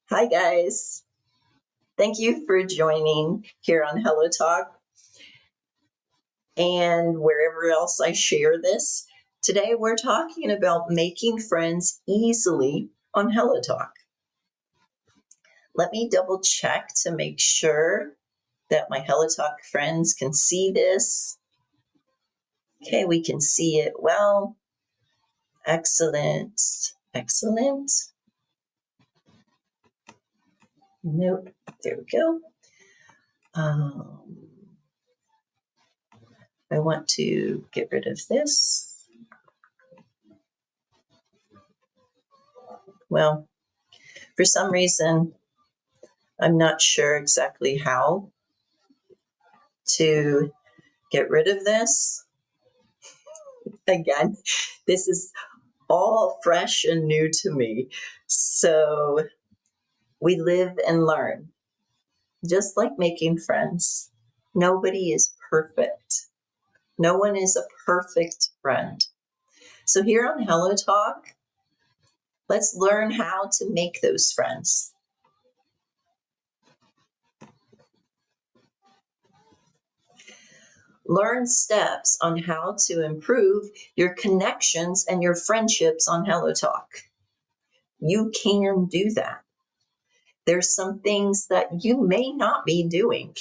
Hi, guys. Thank you for joining here on Hellotalk and wherever else I share this. Today, we're talking about making friends easily on Hellotalk. Let me double check to make sure that my Hellotalk friends can see this. Okay, we can see it well. Excellent. Excellent. Nope. There we go. I want to get rid of this. Well, for some reason, I'm not sure exactly how to get rid of this. Again, this is all fresh and new to me. So we live and learn, just like making friends. Nobody is perfect. No one is a perfect friend. So here on Hello Talk, let's learn how to make those friends. Learn steps on how to improve your connections and your friendships on Hello Talk. You can do that. There's some things that you may not be doing.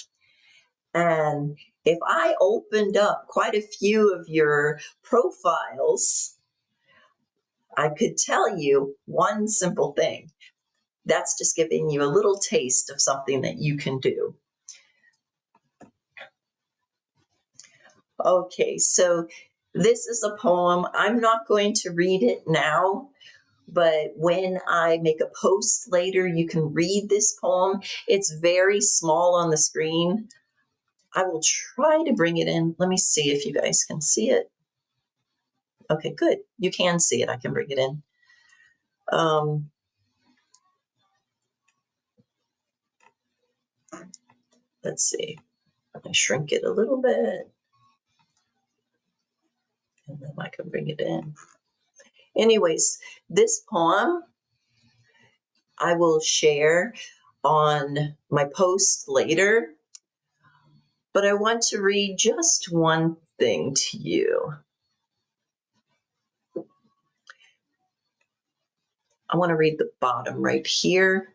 And if I opened up quite a few of your profiles, I could tell you one simple thing. That's just giving you a little taste of something that you can do. Okay, so this is a poem. I'm not going to read it now, but when I make a post later, you can read this poem. It's very small on the screen. I will try to bring it in. Let me see if you guys can see it. Okay, good. You can see it. I can bring it in. Let's see. I'm going to shrink it a little bit. And then I can bring it in. Anyways, this poem I will share on my post later. But I want to read just one thing to you. I want to read the bottom right here.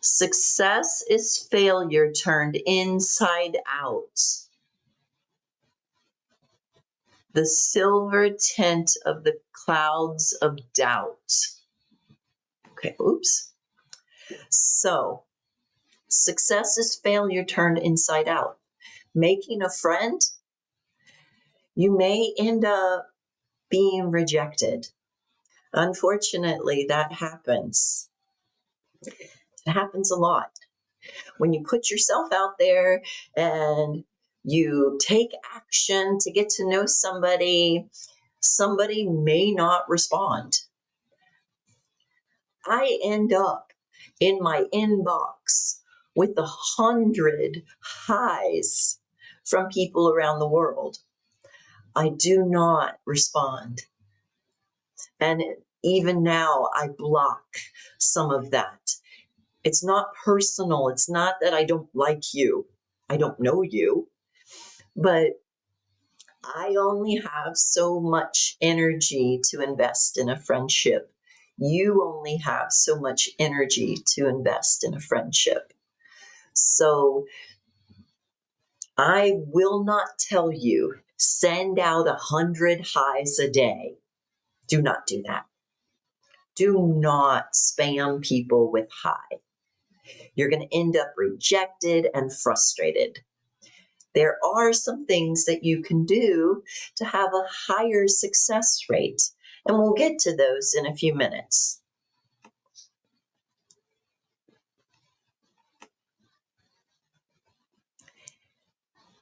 Success is failure turned inside out. The silver tint of the clouds of doubt. Okay, oops. So, success is failure turned inside out. Making a friend, you may end up being rejected. Unfortunately, that happens. It happens a lot. When you put yourself out there and you take action to get to know somebody, somebody may not respond. I end up in my inbox with 100 highs from people around the world. I do not respond. And even now, I block some of that. It's not personal. It's not that I don't like you. I don't know you. But I only have so much energy to invest in a friendship. You only have so much energy to invest in a friendship. So I will not tell you, send out 100 highs a day. Do not do that. Do not spam people with hi. You're going to end up rejected and frustrated. There are some things that you can do to have a higher success rate, and we'll get to those in a few minutes.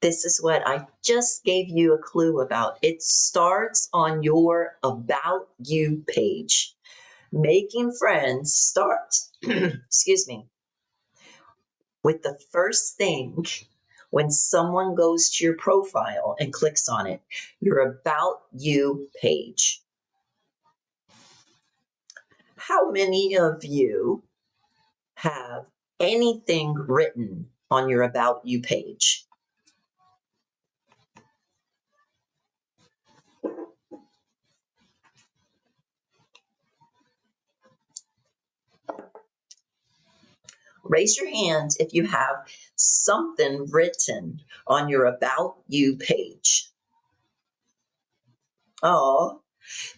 This is what I just gave you a clue about. It starts on your About You page. Making friends starts, excuse me, with the first thing when someone goes to your profile and clicks on it, your About You page. How many of you have anything written on your About You page? Raise your hand if you have something written on your About You page. Oh,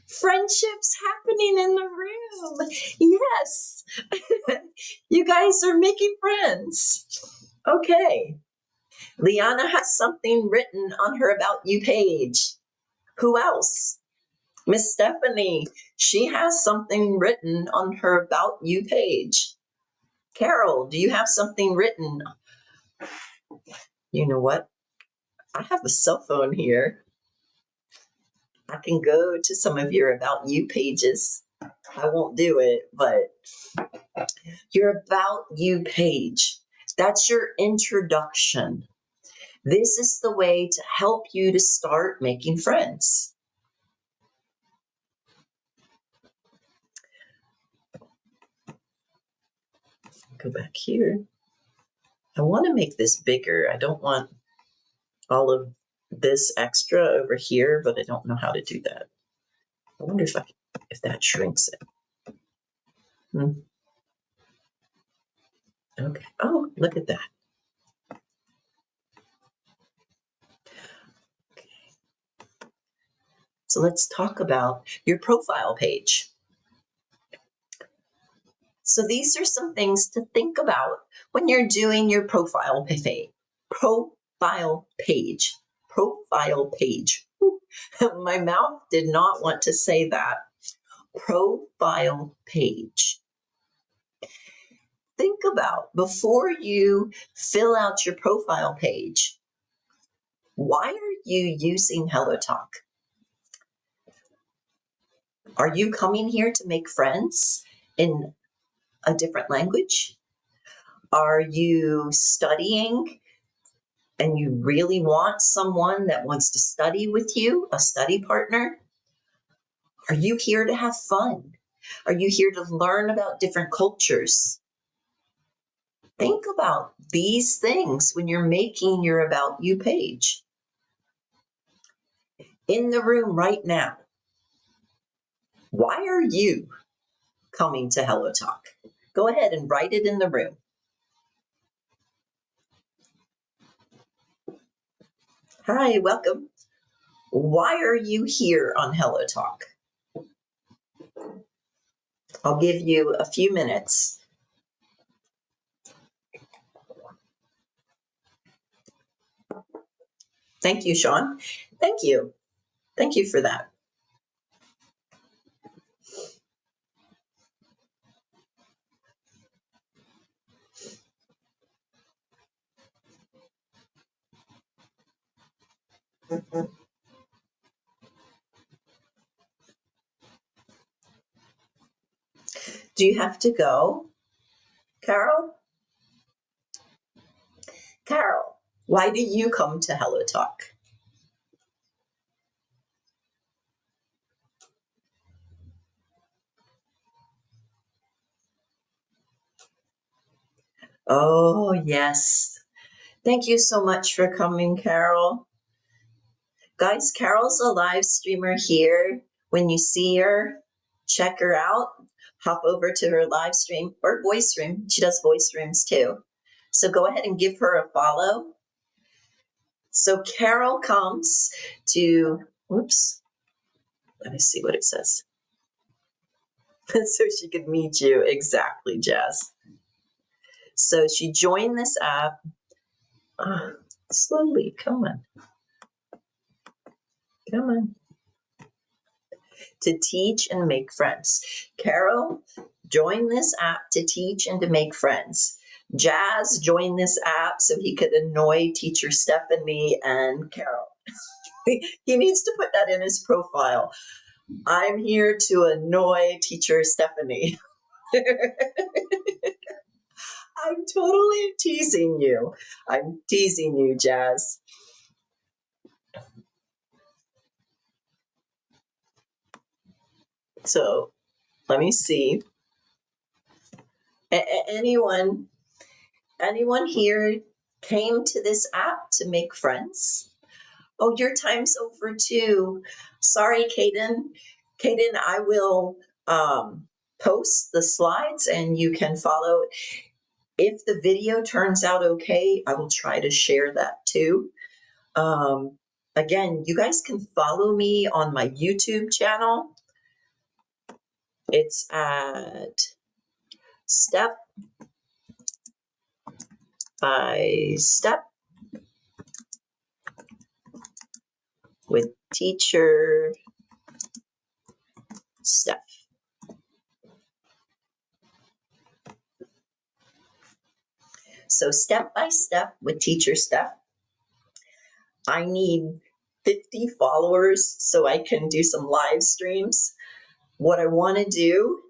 friendships happening in the room. Yes. You guys are making friends. Okay. Liana has something written on her About You page. Who else? Miss Stephanie, she has something written on her About You page. Carol, do you have something written? You know what? I have a cell phone here. I can go to some of your About You pages. I won't do it, but your About You page, that's your introduction. This is the way to help you to start making friends. Go back here. I want to make this bigger. I don't want all of this extra over here, but I don't know how to do that. I wonder if that shrinks it. Okay. Oh, look at that. Okay. So let's talk about your profile page. So these are some things to think about when you're doing your profile page. Profile page. Profile page. My mouth did not want to say that. Profile page. Think about, before you fill out your profile page, why are you using Hellotalk? Are you coming here to make friends in a different language? Are you studying and you really want someone that wants to study with you, a study partner? Are you here to have fun? Are you here to learn about different cultures? Think about these things when you're making your About You page. In the room right now, why are you coming to Hellotalk? Go ahead and write it in the room. Hi, welcome. Why are you here on Hellotalk? I'll give you a few minutes. Thank you, Sean. Thank you. Thank you for that. Do you have to go, Carol? Carol, why do you come to Hellotalk? Oh, yes. Thank you so much for coming, Carol. Guys, Carol's a live streamer here. When you see her, check her out. Hop over to her live stream or voice room. She does voice rooms too. So go ahead and give her a follow. So Carol comes to, whoops, let me see what it says. So she could meet you. Exactly, Jazz. So she joined this app. Slowly, come on. Come on. To teach and make friends. Carol joined this app to teach and to make friends. Jazz joined this app so he could annoy teacher Stephanie and Carol. He needs to put that in his profile. I'm here to annoy teacher Stephanie. I'm totally teasing you. I'm teasing you, Jazz. So let me see. Anyone here came to this app to make friends? Oh, your time's over too. Sorry, Kaden. Kaden, I will post the slides and you can follow. If the video turns out okay, I will try to share that too. Again, you guys can follow me on my YouTube channel. It's at Step by Step with Teacher Steph. So Step by Step with Teacher Steph. I need 50 followers so I can do some live streams. What I want to do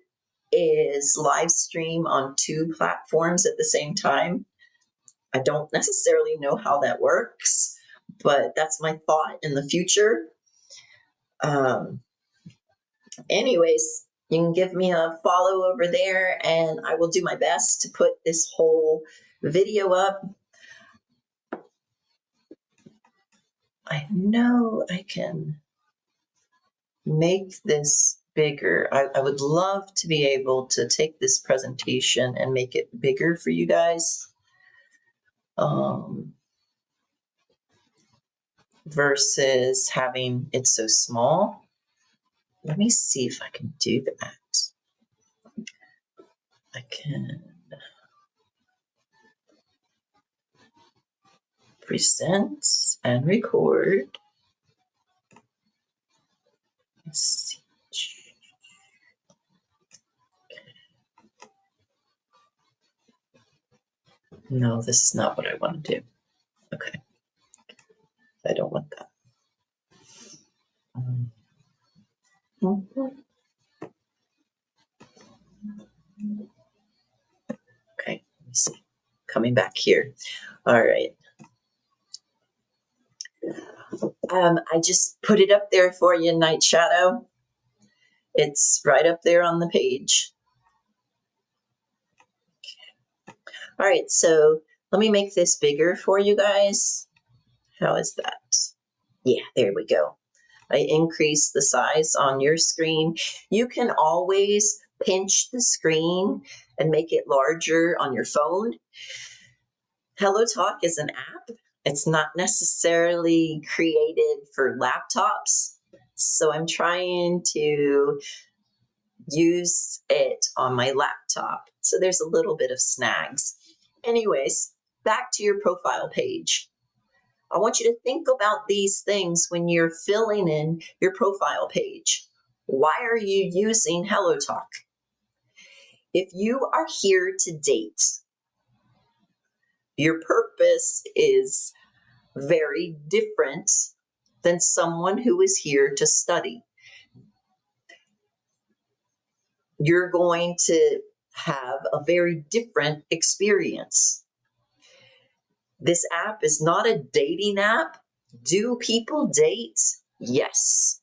is live stream on 2 platforms at the same time. I don't necessarily know how that works, but that's my thought in the future. Anyways, you can give me a follow over there and I will do my best to put this whole video up. I know I can make this bigger. I would love to be able to take this presentation and make it bigger for you guys. Versus having it so small. Let me see if I can do that. I can present and record. Let's see. No, this is not what I want to do. Okay. I don't want that. Okay, let me see. Coming back here. All right. I just put it up there for you, Night Shadow. It's right up there on the page. Okay. All right, so let me make this bigger for you guys. How is that? Yeah, there we go. I increase the size on your screen. You can always pinch the screen and make it larger on your phone. Hellotalk is an app. It's not necessarily created for laptops. So I'm trying to use it on my laptop. So there's a little bit of snags. Anyways, back to your profile page. I want you to think about these things when you're filling in your profile page. Why are you using Hellotalk? If you are here to date, your purpose is very different than someone who is here to study. You're going to have a very different experience. This app is not a dating app. Do people date? Yes.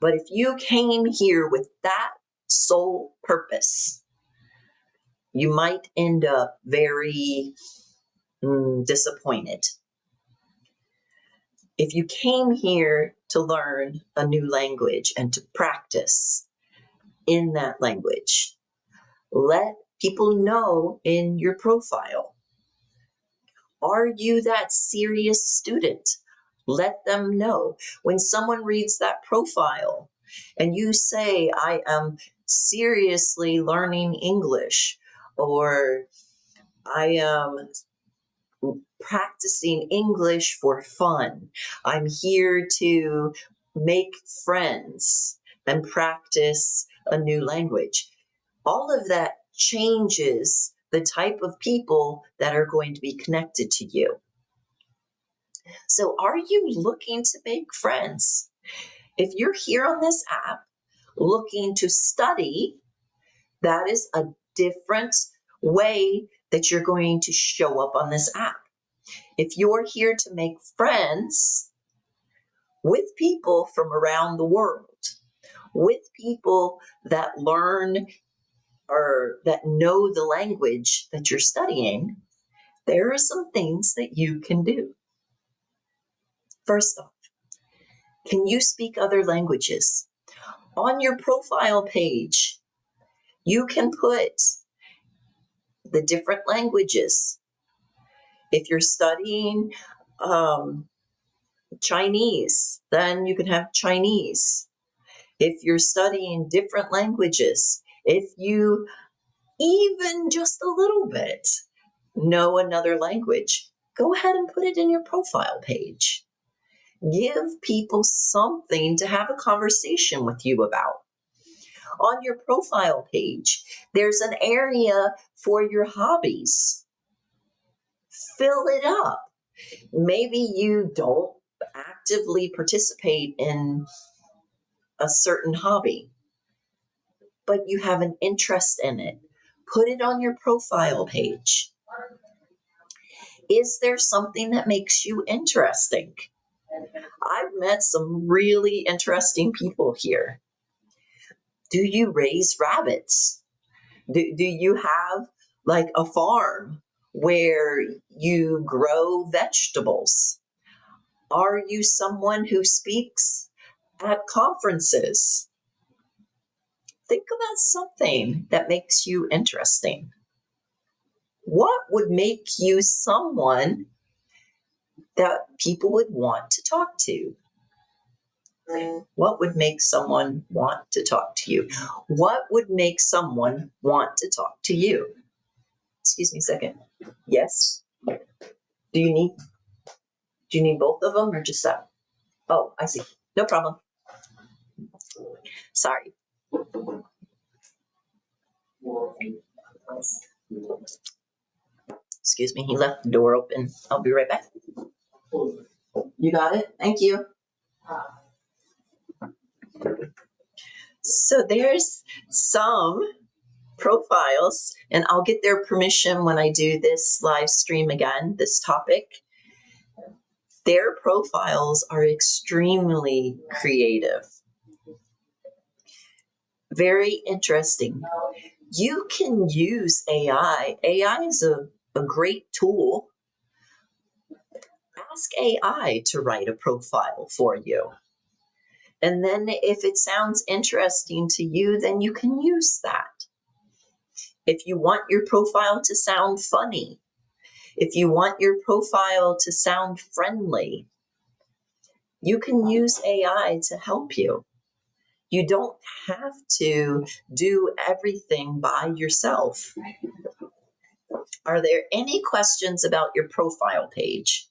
But if you came here with that sole purpose, you might end up very disappointed. If you came here to learn a new language and to practice in that language, let people know in your profile. Are you that serious student? Let them know. When someone reads that profile and you say, I am seriously learning English, or I am practicing English for fun, I'm here to make friends and practice a new language. All of that changes the type of people that are going to be connected to you. So are you looking to make friends? If you're here on this app looking to study, that is a different way that you're going to show up on this app. If you're here to make friends with people from around the world, with people that learn or that know the language that you're studying, there are some things that you can do. First off, can you speak other languages? On your profile page, you can put the different languages. If you're studying Chinese, then you can have Chinese. If you're studying different languages, if you even just a little bit know another language, go ahead and put it in your profile page. Give people something to have a conversation with you about. On your profile page, there's an area for your hobbies. Fill it up. Maybe you don't actively participate in a certain hobby, but you have an interest in it. Put it on your profile page. Is there something that makes you interesting? I've met some really interesting people here. Do you raise rabbits? Do you have like a farm where you grow vegetables? Are you someone who speaks at conferences? Think about something that makes you interesting. What would make you someone that people would want to talk to? What would make someone want to talk to you? What would make someone want to talk to you? Excuse me a second. Yes. Do you need both of them or just that? Oh, I see. No problem. Sorry. Excuse me, he left the door open. I'll be right back. You got it? Thank you. So there's some profiles, and I'll get their permission when I do this live stream again, this topic. Their profiles are extremely creative. Very interesting. You can use AI. AI is a great tool. Ask AI to write a profile for you. And then if it sounds interesting to you, then you can use that. If you want your profile to sound funny, if you want your profile to sound friendly, you can use AI to help you. You don't have to do everything by yourself. Are there any questions about your profile page?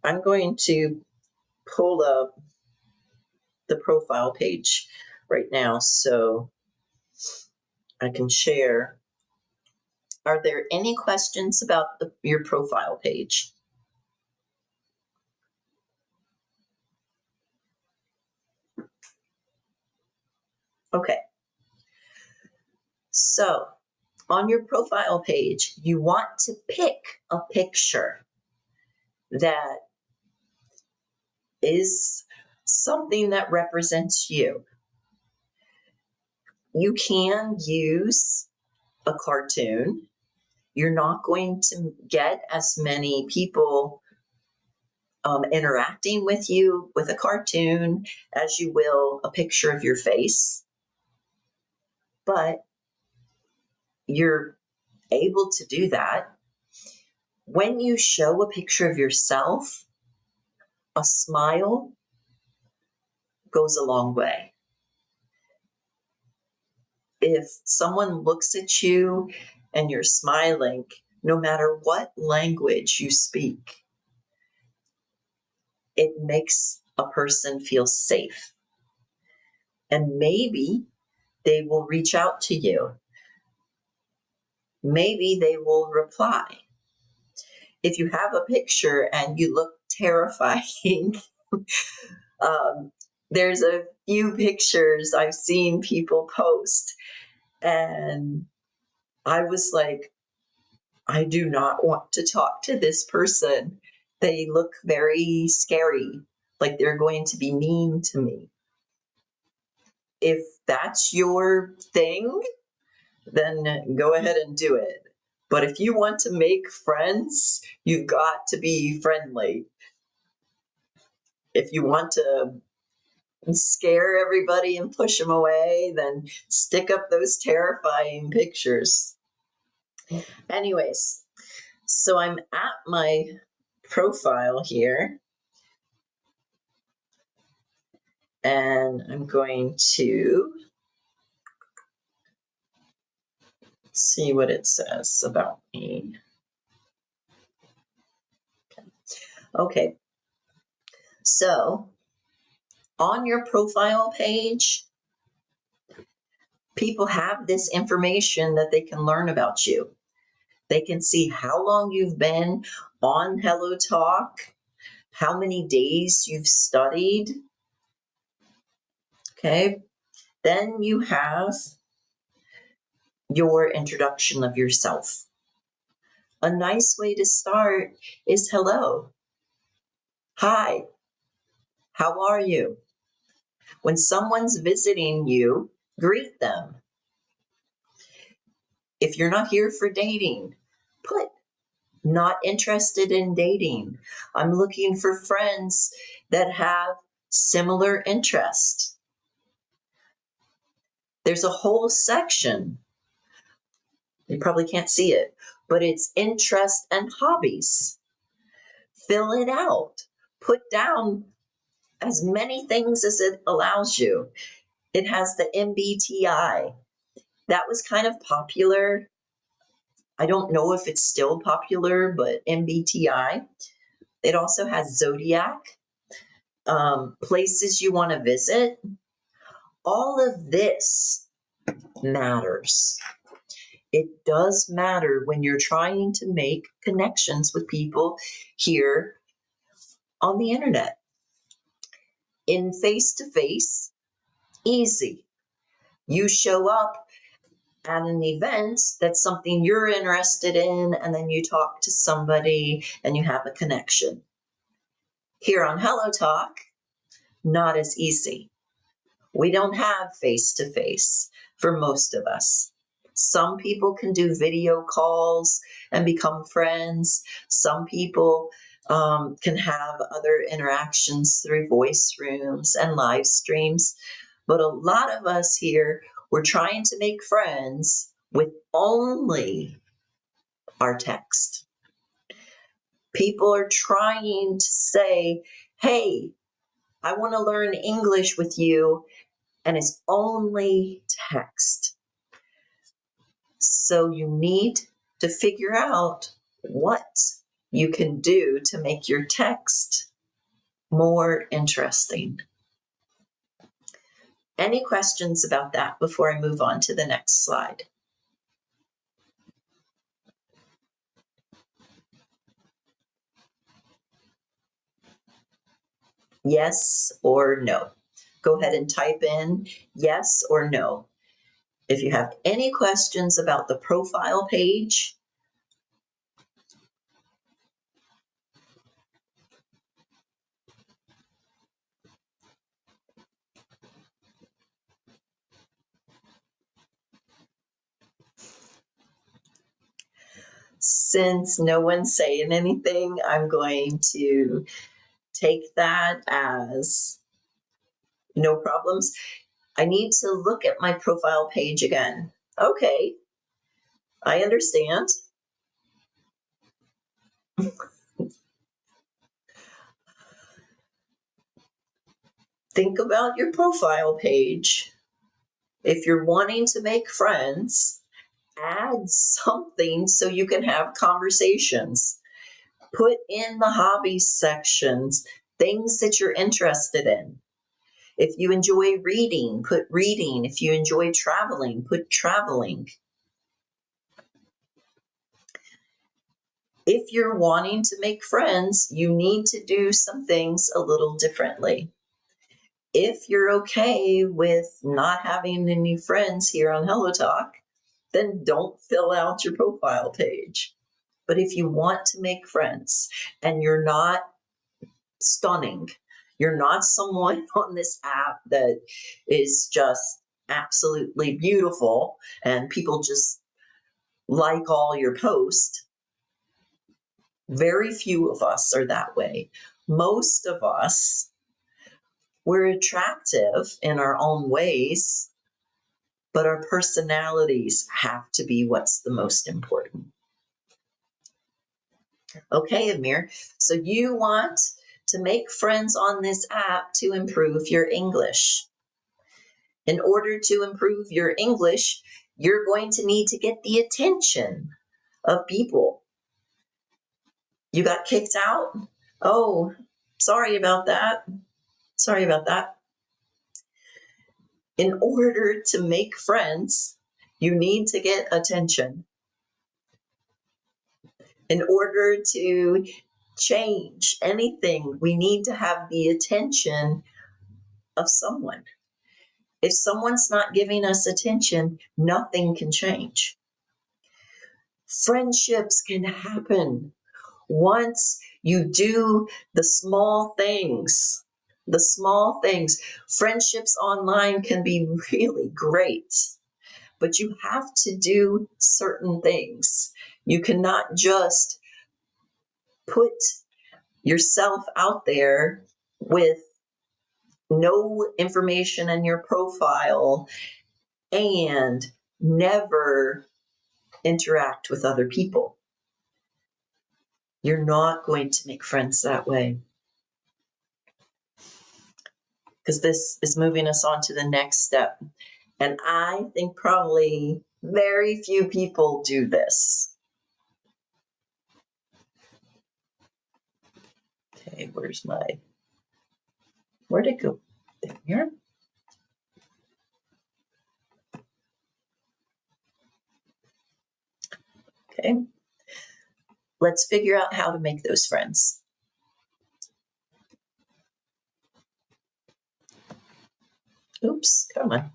I'm going to pull up the profile page right now so I can share. Are there any questions about your profile page? Okay. So on your profile page, you want to pick a picture that is something that represents you. You can use a cartoon. You're not going to get as many people interacting with you with a cartoon as you will a picture of your face, but you're able to do that. When you show a picture of yourself, a smile goes a long way. If someone looks at you and you're smiling, no matter what language you speak, it makes a person feel safe. And maybe they will reach out to you. Maybe they will reply. If you have a picture and you look terrifying, there's a few pictures I've seen people post, and I was like, I do not want to talk to this person. They look very scary, like they're going to be mean to me. if that's your thing, then go ahead and do it. But if you want to make friends, you've got to be friendly. If you want to scare everybody and push them away, then stick up those terrifying pictures. Anyways, so I'm at my profile here, and I'm going to see what it says about me. Okay, so on your profile page, people have this information that they can learn about you. They can see how long you've been on Hellotalk, how many days you've studied. Okay, then you have your introduction of yourself. A nice way to start is hello. Hi, how are you? When someone's visiting you, greet them. If you're not here for dating, put not interested in dating. I'm looking for friends that have similar interests. There's a whole section, you probably can't see it, but it's interest and hobbies. Fill it out. Put down as many things as it allows you. It has the MBTI. That was kind of popular. I don't know if it's still popular, but MBTI. It also has Zodiac, places you want to visit. All of this matters. It does matter when you're trying to make connections with people here on the internet. In face-to-face, easy. You show up at an event that's something you're interested in, and then you talk to somebody and you have a connection. Here on Hellotalk, not as easy. We don't have face-to-face for most of us. Some people can do video calls and become friends. Some people can have other interactions through voice rooms and live streams. But a lot of us here, we're trying to make friends with only our text. People are trying to say, hey, I want to learn English with you, and it's only text. So you need to figure out what you can do to make your text more interesting. Any questions about that before I move on to the next slide? Yes or no? Go ahead and type in yes or no. If you have any questions about the profile page, since no one's saying anything, I'm going to take that as no problems. I need to look at my profile page again. Okay, I understand. Think about your profile page. If you're wanting to make friends, add something so you can have conversations. Put in the hobbies sections things that you're interested in. If you enjoy reading, put reading. If you enjoy traveling, put traveling. If you're wanting to make friends, you need to do some things a little differently. If you're okay with not having any friends here on Hellotalk, then don't fill out your profile page. But if you want to make friends and you're not stunning, You're not someone on this app that is just absolutely beautiful and people just like all your posts. Very few of us are that way. Most of us, we're attractive in our own ways, but our personalities have to be what's the most important. Okay, Amir, so you want to make friends on this app to improve your English. In order to improve your English, you're going to need to get the attention of people. You got kicked out? Oh, sorry about that. Sorry about that. In order to make friends, you need to get attention. In order to change anything, we need to have the attention of someone. If someone's not giving us attention, nothing can change. Friendships can happen once you do the small things. The small things. Friendships online can be really great, but you have to do certain things. You cannot just put yourself out there with no information in your profile and never interact with other people. You're not going to make friends that way. Because this is moving us on to the next step. And I think probably very few people do this. Okay, where'd it go? There. Okay. Let's figure out how to make those friends. Oops, come on.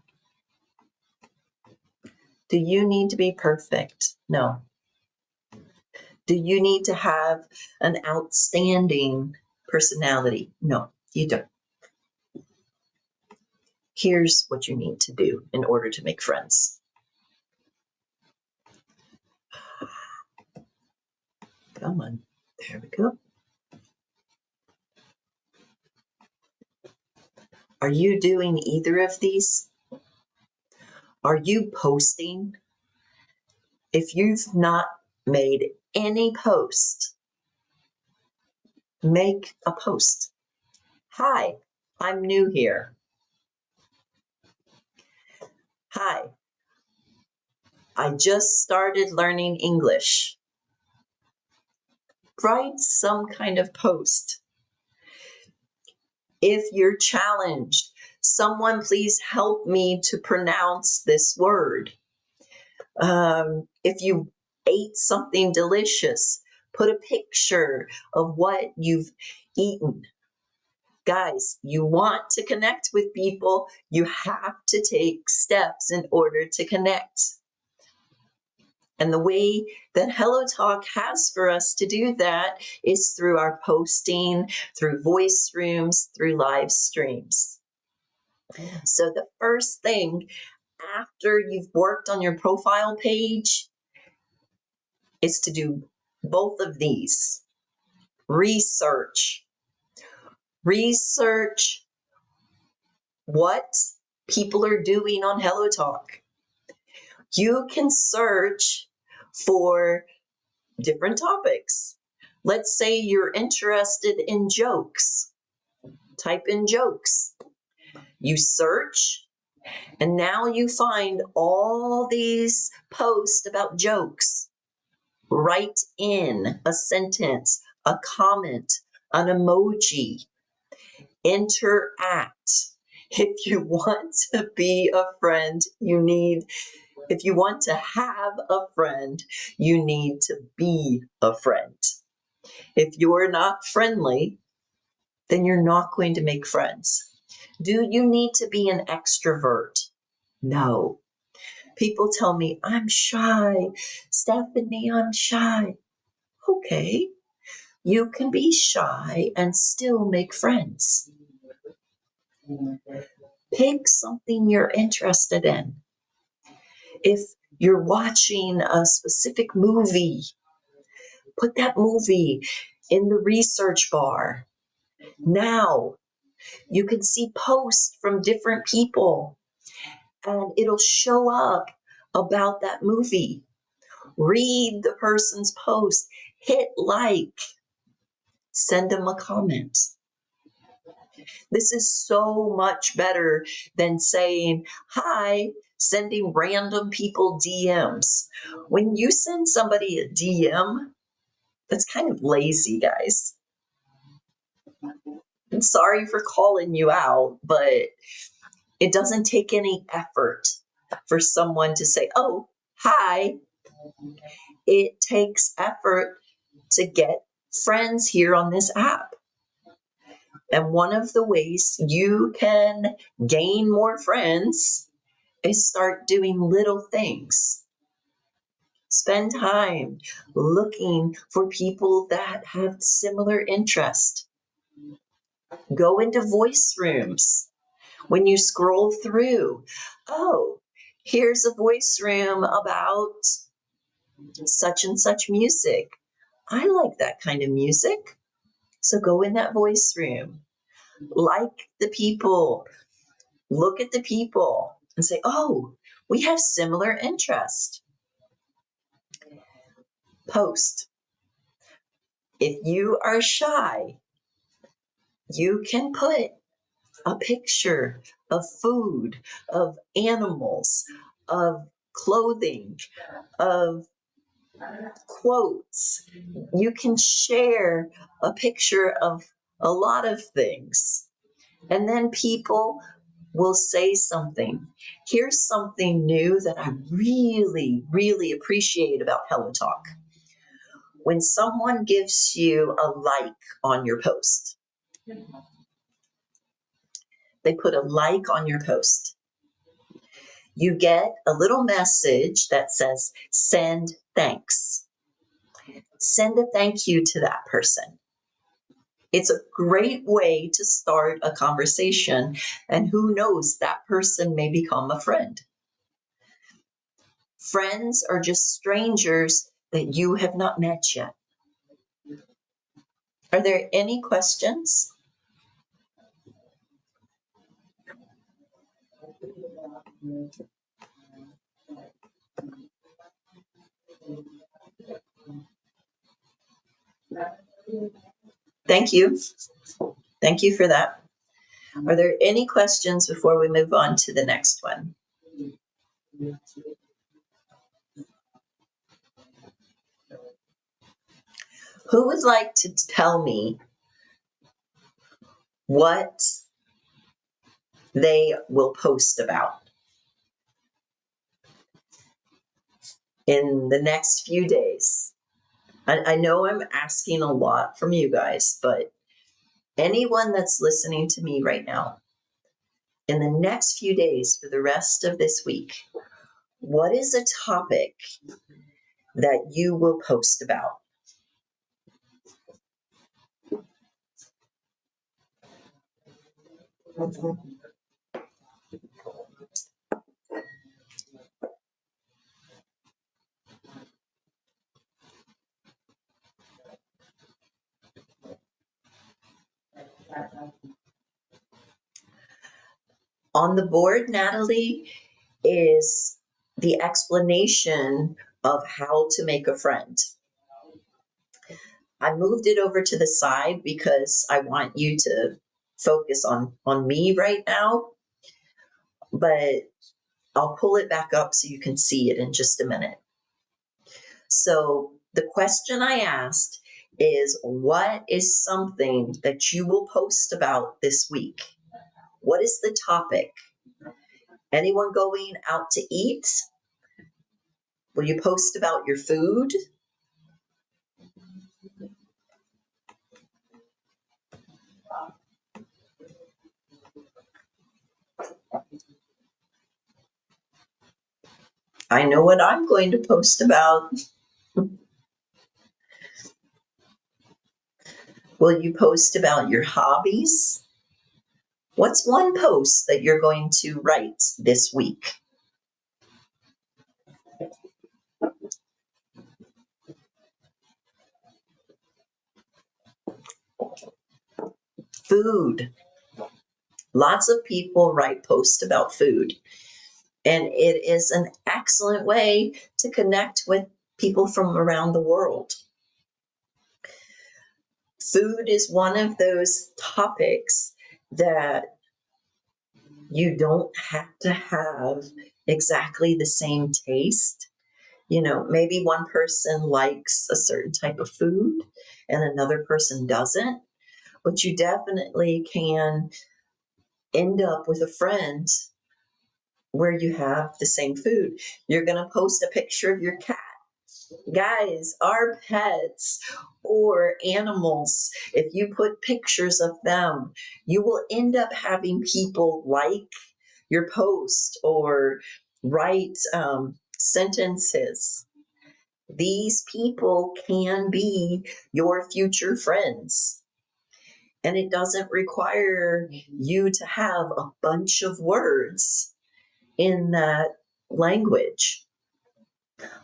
Do you need to be perfect? No. Do you need to have an outstanding personality? No, you don't. Here's what you need to do in order to make friends. Come on. There we go. Are you doing either of these? Are you posting? If you've not made any post, make a post. Hi, I'm new here. Hi, I just started learning English. Write some kind of post. If you're challenged, someone please help me to pronounce this word. If you ate something delicious, put a picture of what you've eaten. Guys, you want to connect with people, you have to take steps in order to connect. And the way that Hellotalk has for us to do that is through our posting, through voice rooms, through live streams. So the first thing after you've worked on your profile page is to do both of these. Research. Research what people are doing on Hellotalk. You can search for different topics. Let's say you're interested in jokes. Type in jokes. You search, and now you find all these posts about jokes. Write in a sentence, a comment, an emoji. Interact. If you want to be a friend, if you want to have a friend, you need to be a friend. If you're not friendly, then you're not going to make friends. Do you need to be an extrovert? No. People tell me, I'm shy. Stephanie, I'm shy. Okay. You can be shy and still make friends. Pick something you're interested in. If you're watching a specific movie, put that movie in the research bar. Now you can see posts from different people and it'll show up about that movie. Read the person's post, hit like, send them a comment. This is so much better than saying hi, sending random people DMs. When you send somebody a DM, that's kind of lazy, guys. I'm sorry for calling you out, but it doesn't take any effort for someone to say, oh, hi. It takes effort to get friends here on this app. And one of the ways you can gain more friends is start doing little things. Spend time looking for people that have similar interest. Go into voice rooms. When you scroll through, oh, here's a voice room about such and such music. I like that kind of music. So go in that voice room. Like the people, look at the people and say, oh, we have similar interest. Post. If you are shy, you can put a picture of food, of animals, of clothing, of quotes. You can share a picture of a lot of things. And then people will say something. Here's something new that I really, really appreciate about Hellotalk. When someone gives you a like on your post, they put a like on your post, you get a little message that says, send thanks. Send a thank you to that person. It's a great way to start a conversation, and who knows, that person may become a friend. Friends are just strangers that you have not met yet. Are there any questions? Thank you. Thank you for that. Are there any questions before we move on to the next one? Who would like to tell me what they will post about in the next few days? I know I'm asking a lot from you guys, but anyone that's listening to me right now, in the next few days for the rest of this week, what is a topic that you will post about? On the board, Natalie, is the explanation of how to make a friend. I moved it over to the side because I want you to focus on me right now, but I'll pull it back up so you can see it in just a minute. So the question I asked is, what is something that you will post about this week? What is the topic? Anyone going out to eat? Will you post about your food? I know what I'm going to post about. Will you post about your hobbies? What's one post that you're going to write this week? Food. Lots of people write posts about food, and it is an excellent way to connect with people from around the world. Food is one of those topics that you don't have to have exactly the same taste. Maybe one person likes a certain type of food and another person doesn't, but you definitely can end up with a friend where you have the same food. You're going to post a picture of your cat. Guys, our pets or animals, if you put pictures of them, you will end up having people like your post or write sentences. These people can be your future friends. And it doesn't require you to have a bunch of words in that language.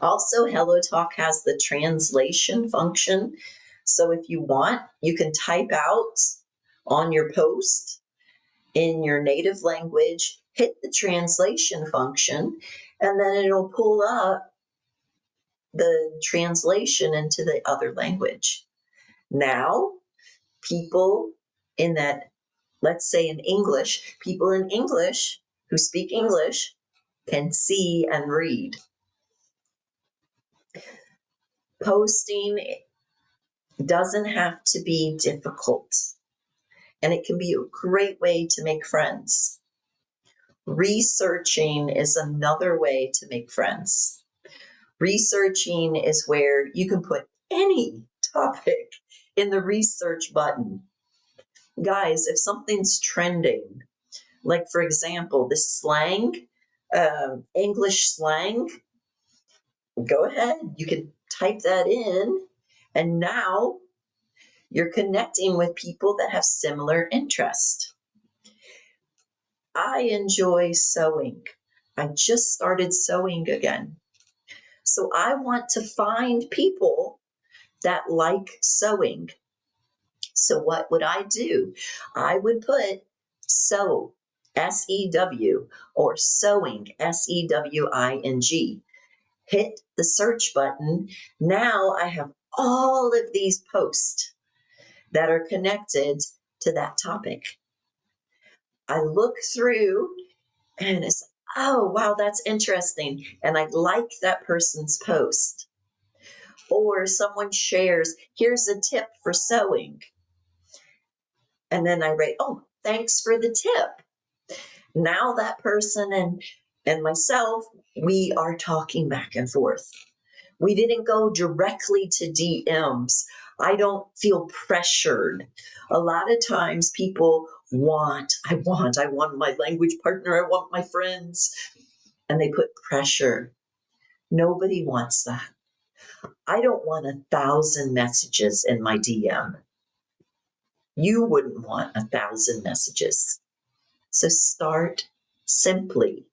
Also, Hellotalk has the translation function. So if you want, you can type out on your post in your native language, hit the translation function, and then it'll pull up the translation into the other language. Now, people in that, let's say in English, people in English who speak English can see and read. Posting doesn't have to be difficult, and it can be a great way to make friends. Researching is another way to make friends. Researching is where you can put any topic in the research button. Guys, if something's trending, like for example, the slang, English slang, go ahead, you can type that in, and now you're connecting with people that have similar interests. I enjoy sewing. I just started sewing again. So I want to find people that like sewing. So what would I do? I would put sew, S-E-W, or sewing, S-E-W-I-N-G. Hit the search button. Now I have all of these posts that are connected to that topic. I look through and it's, oh, wow, that's interesting. And I like that person's post. Or someone shares, here's a tip for sewing. And then I write, oh, thanks for the tip. Now that person and myself, we are talking back and forth. We didn't go directly to DMs. I don't feel pressured. A lot of times people I want my language partner, I want my friends, and they put pressure. Nobody wants that. I don't want 1,000 messages in my DM. You wouldn't want 1,000 messages. So start simply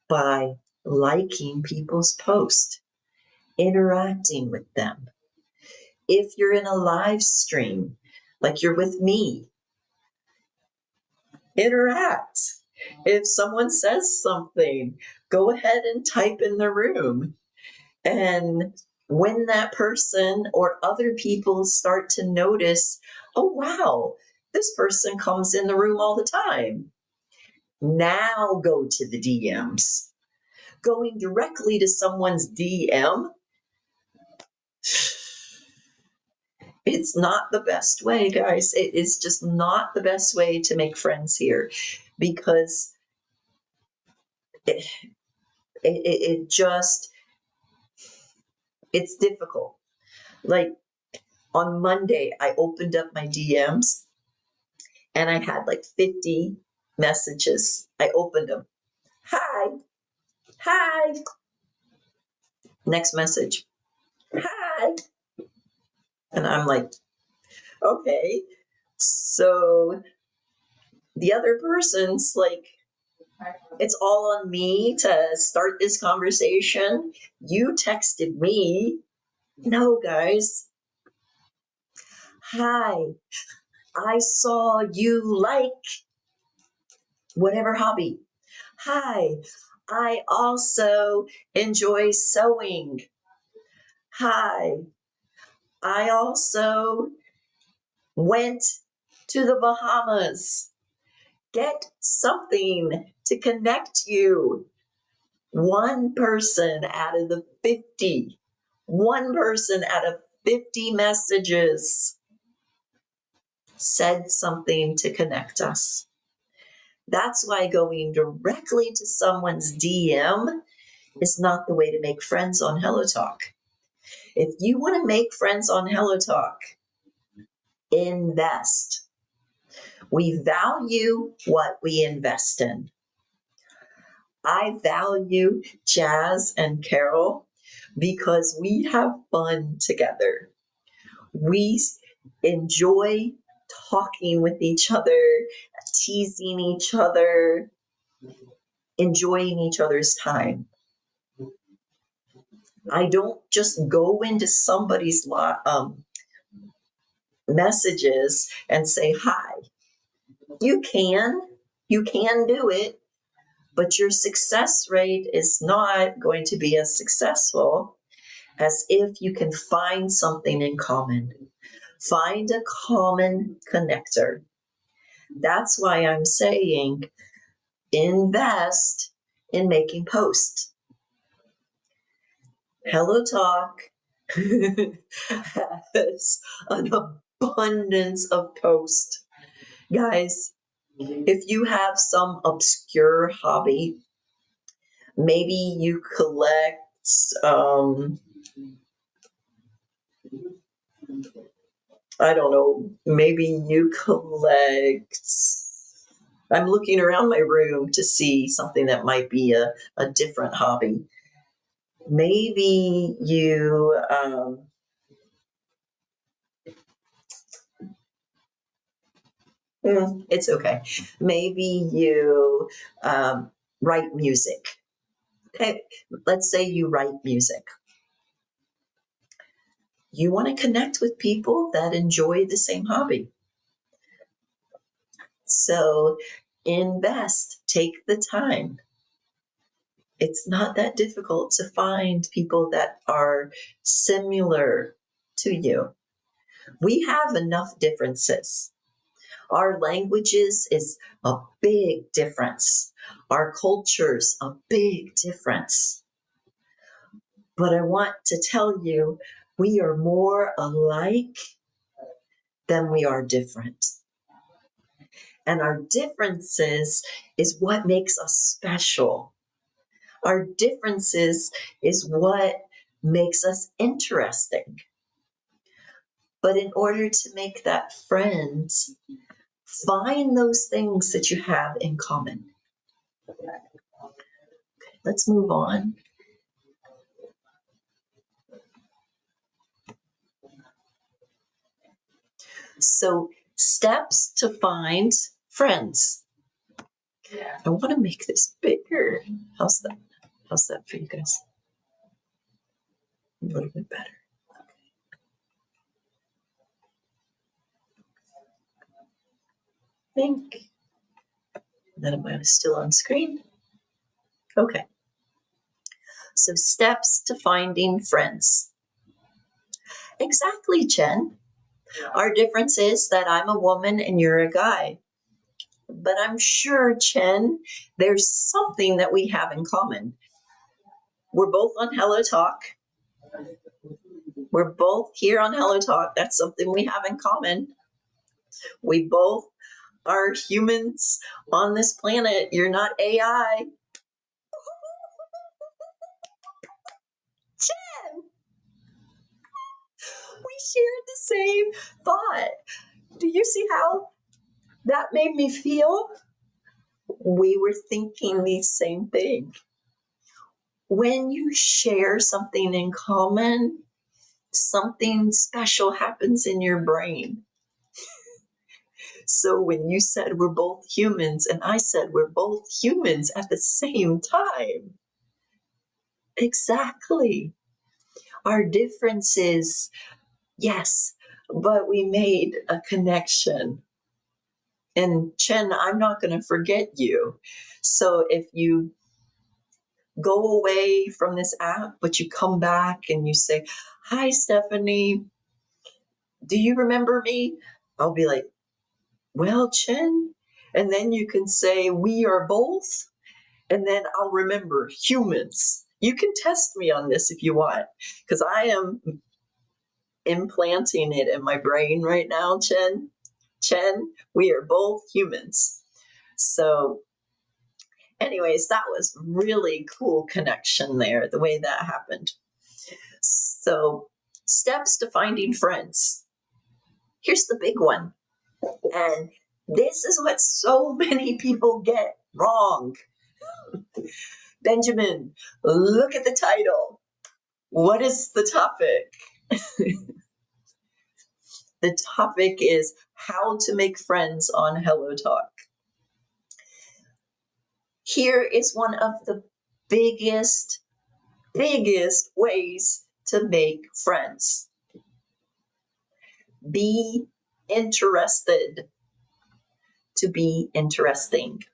by liking people's posts, interacting with them. If you're in a live stream, like you're with me, interact. If someone says something, go ahead and type in the room. And when that person or other people start to notice, oh, wow, this person comes in the room all the time. Now go to the DMs. Going directly to someone's DM, it's not the best way, guys. It is just not the best way to make friends here because it just, it's difficult. Like on Monday, I opened up my DMs and I had like 50 messages. I opened them. Hi, hi. Next message. Hi. And I'm like, okay. So the other person's like, it's all on me to start this conversation. You texted me. No, guys. Hi, I saw you like whatever hobby. Hi, I also enjoy sewing. Hi, I also went to the Bahamas. Get something to connect you. One person out of the 50, one person out of 50 messages said something to connect us. That's why going directly to someone's DM is not the way to make friends on Hellotalk. If you want to make friends on Hellotalk, invest. We value what we invest in. I value Jazz and Carol because we have fun together. We enjoy talking with each other, teasing each other, enjoying each other's time. I don't just go into somebody's messages and say hi. You can do it, but your success rate is not going to be as successful as if you can find something in common. Find a common connector. That's why I'm saying invest in making posts. Hellotalk has an abundance of posts. Guys, if you have some obscure hobby, maybe you collect I don't know, maybe you collect. I'm looking around my room to see something that might be a different hobby. Maybe you, it's okay. Maybe you write music. Okay, let's say you write music. You want to connect with people that enjoy the same hobby. So invest, take the time. It's not that difficult to find people that are similar to you. We have enough differences. Our languages is a big difference. Our cultures, a big difference. But I want to tell you, we are more alike than we are different. And our differences is what makes us special. Our differences is what makes us interesting. But in order to make that friend, find those things that you have in common. Let's move on. So, steps to find friends. I want to make this bigger. How's that? How's that for you guys? A little bit better. I think. Then am I still on screen? Okay. So, steps to finding friends. Exactly, Jen. Our difference is that I'm a woman and you're a guy. But I'm sure, Chen, there's something that we have in common. We're both on Hellotalk. We're both here on Hellotalk. That's something we have in common. We both are humans on this planet. You're not AI. Chen, we shared the same thought. Do you see how that made me feel? We were thinking the same thing. When you share something in common, something special happens in your brain. So when you said we're both humans and I said we're both humans at the same time, exactly. Our differences, yes, but we made a connection. And Chen, I'm not going to forget you. So if you go away from this app, but you come back and you say, "Hi, Stephanie, do you remember me?" I'll be like, "Well, Chen." And then you can say, "We are both." And then I'll remember humans. You can test me on this if you want, because I am implanting it in my brain right now, Chen. Chen, we are both humans. So, anyways, that was really cool connection there, the way that happened. So, steps to finding friends. Here's the big one. And this is what so many people get wrong. Benjamin, look at the title. What is the topic? The topic is how to make friends on Hellotalk. Here is one of the biggest ways to make friends. Be interested to be interesting.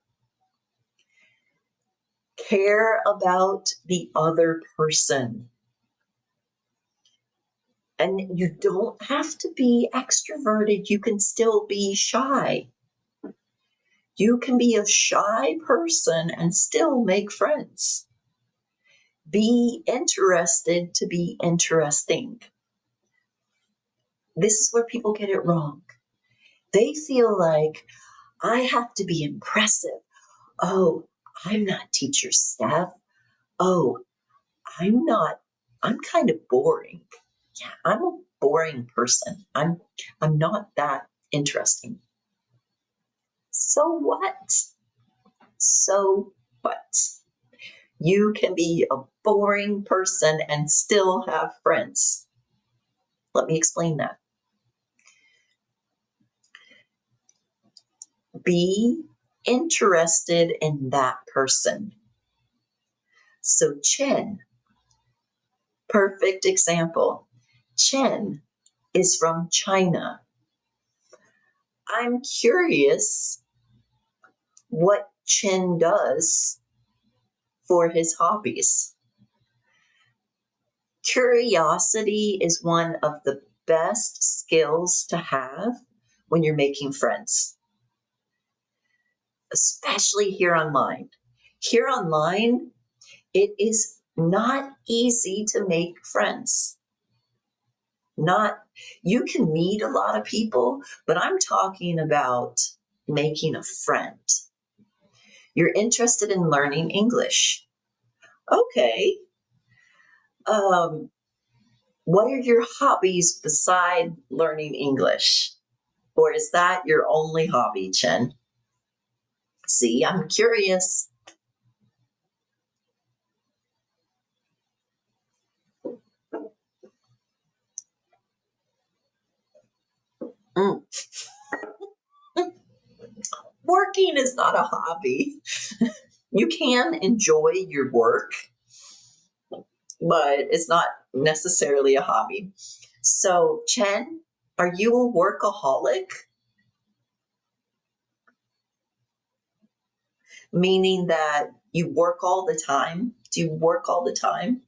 Care about the other person. And you don't have to be extroverted. You can still be shy. You can be a shy person and still make friends. Be interested to be interesting. This is where people get it wrong. They feel like I have to be impressive. Oh, I'm not teacher Steph. Oh, I'm kind of boring. Yeah, I'm a boring person. I'm not that interesting. So what? So what? You can be a boring person and still have friends. Let me explain that. Be interested in that person. So Chen, perfect example. Chen is from China. I'm curious what Chen does for his hobbies. Curiosity is one of the best skills to have when you're making friends, especially here online. Here online, it is not easy to make friends. Not, you can meet a lot of people, but I'm talking about making a friend. You're interested in learning English. Okay. Um, what are your hobbies beside learning English? Or is that your only hobby, Chen? See, I'm curious. Mm. Working is not a hobby. You can enjoy your work, but it's not necessarily a hobby. So, Chen, are you a workaholic? Meaning that you work all the time? Do you work all the time?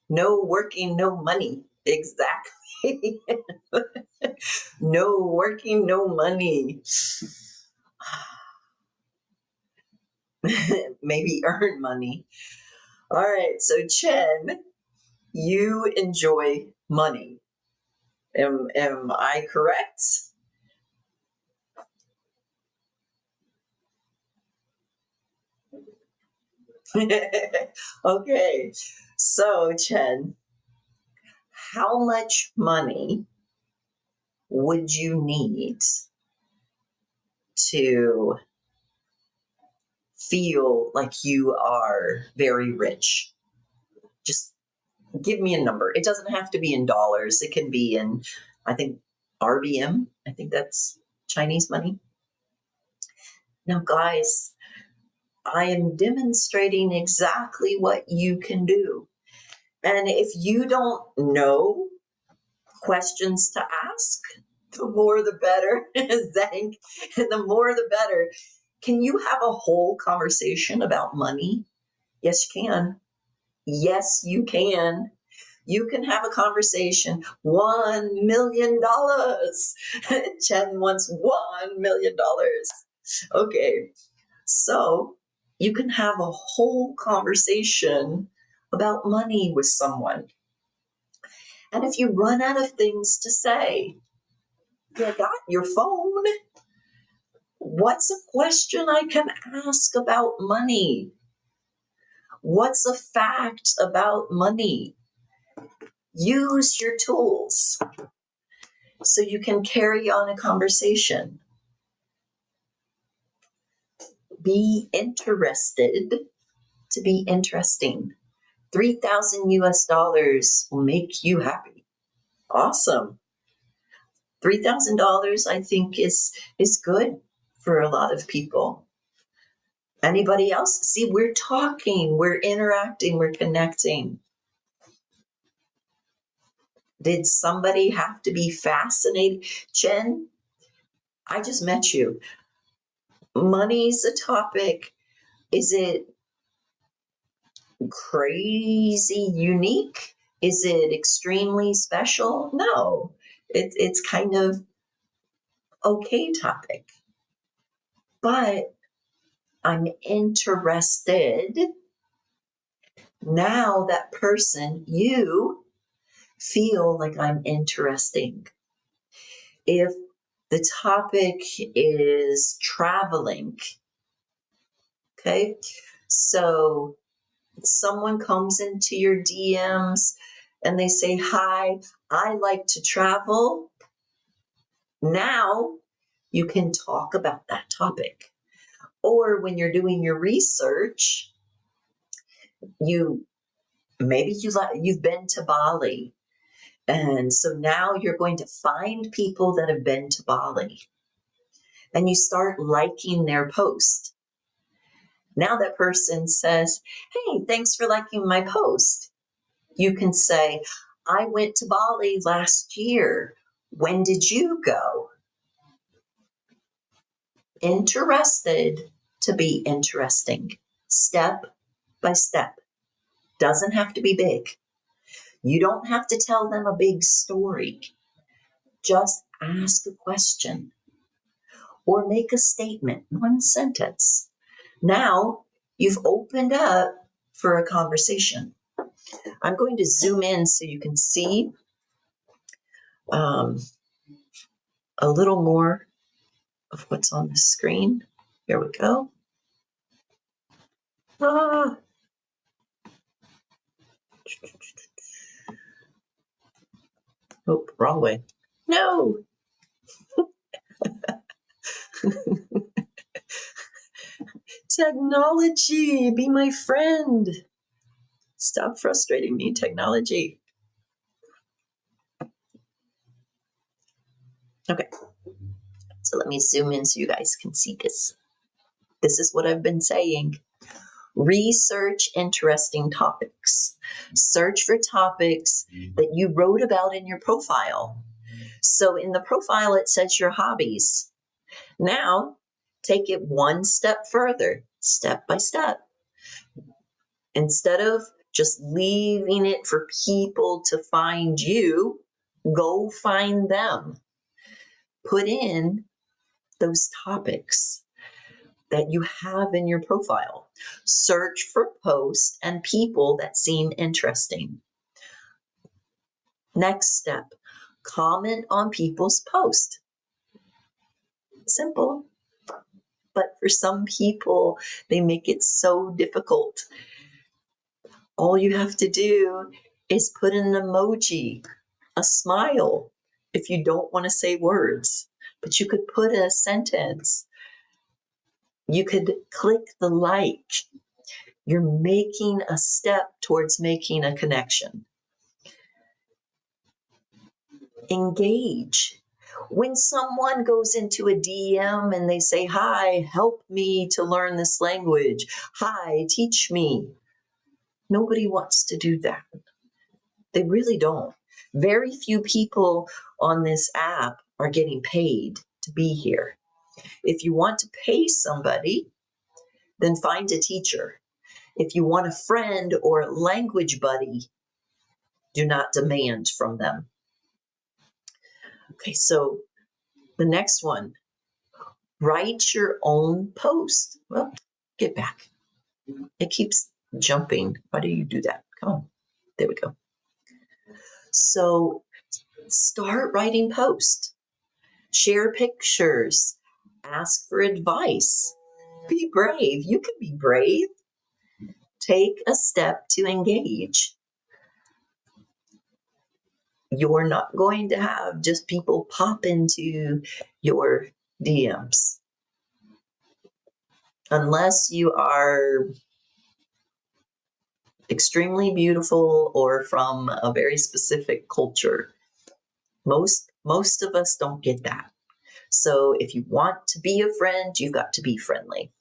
No working, no money. Exactly. No working, no money. Maybe earn money. All right, so Chen, you enjoy money. Am I correct? Okay, so Chen, how much money would you need to feel like you are very rich? Just give me a number. It doesn't have to be in dollars. It can be in I think RBM, I think that's Chinese money. Now, guys, I am demonstrating exactly what you can do. And if you don't know questions to ask, the more the better, Zank, the more the better. Can you have a whole conversation about money? Yes, you can. Yes, you can. You can have a conversation. $1 million. Chen wants $1 million. Okay, so you can have a whole conversation about money with someone. And if you run out of things to say, you got your phone. What's a question I can ask about money? What's a fact about money? Use your tools so you can carry on a conversation. Be interested to be interesting. 3,000 US dollars will make you happy. Awesome. $3,000 I think is good for a lot of people. Anybody else? See, we're talking, we're interacting, we're connecting. Did somebody have to be fascinated? Jen, I just met you. Money's a topic. Is it crazy unique? Is it extremely special? No, it's kind of okay topic. But I'm interested. Now that person, you feel like I'm interesting. If the topic is traveling, okay, so someone comes into your DMs and they say, hi, I like to travel. Now you can talk about that topic. Or when you're doing your research, you've been to Bali. And so now you're going to find people that have been to Bali and you start liking their post. Now that person says, hey, thanks for liking my post. You can say, I went to Bali last year. When did you go? Interested to be interesting. Step by step. Doesn't have to be big. You don't have to tell them a big story. Just ask a question or make a statement, one sentence. Now you've opened up for a conversation. I'm going to zoom in so you can see a little more of what's on the screen. Here we go. Ah. Oh, wrong way. No. Technology, be my friend. Stop frustrating me, technology. Okay, so let me zoom in so you guys can see this. This is what I've been saying. Research interesting topics. Search for topics that you wrote about in your profile. So in the profile, it says your hobbies. Now, take it one step further, step by step. Instead of just leaving it for people to find you, go find them. Put in those topics that you have in your profile. Search for posts and people that seem interesting. Next step, comment on people's posts. Simple. But for some people, they make it so difficult. All you have to do is put an emoji, a smile, if you don't want to say words. But you could put a sentence. You could click the like. You're making a step towards making a connection. Engage. When someone goes into a DM and they say, "Hi, help me to learn this language. Hi, teach me." Nobody wants to do that. They really don't. Very few people on this app are getting paid to be here. If you want to pay somebody, then find a teacher. If you want a friend or a language buddy, do not demand from them. Okay, so the next one, write your own post. Well, get back. It keeps jumping. Why do you do that? Come on. There we go. So start writing posts. Share pictures. Ask for advice. Be brave. You can be brave. Take a step to engage. You're not going to have just people pop into your DMs unless you are extremely beautiful or from a very specific culture. Most of us don't get that. So if you want to be a friend, you've got to be friendly.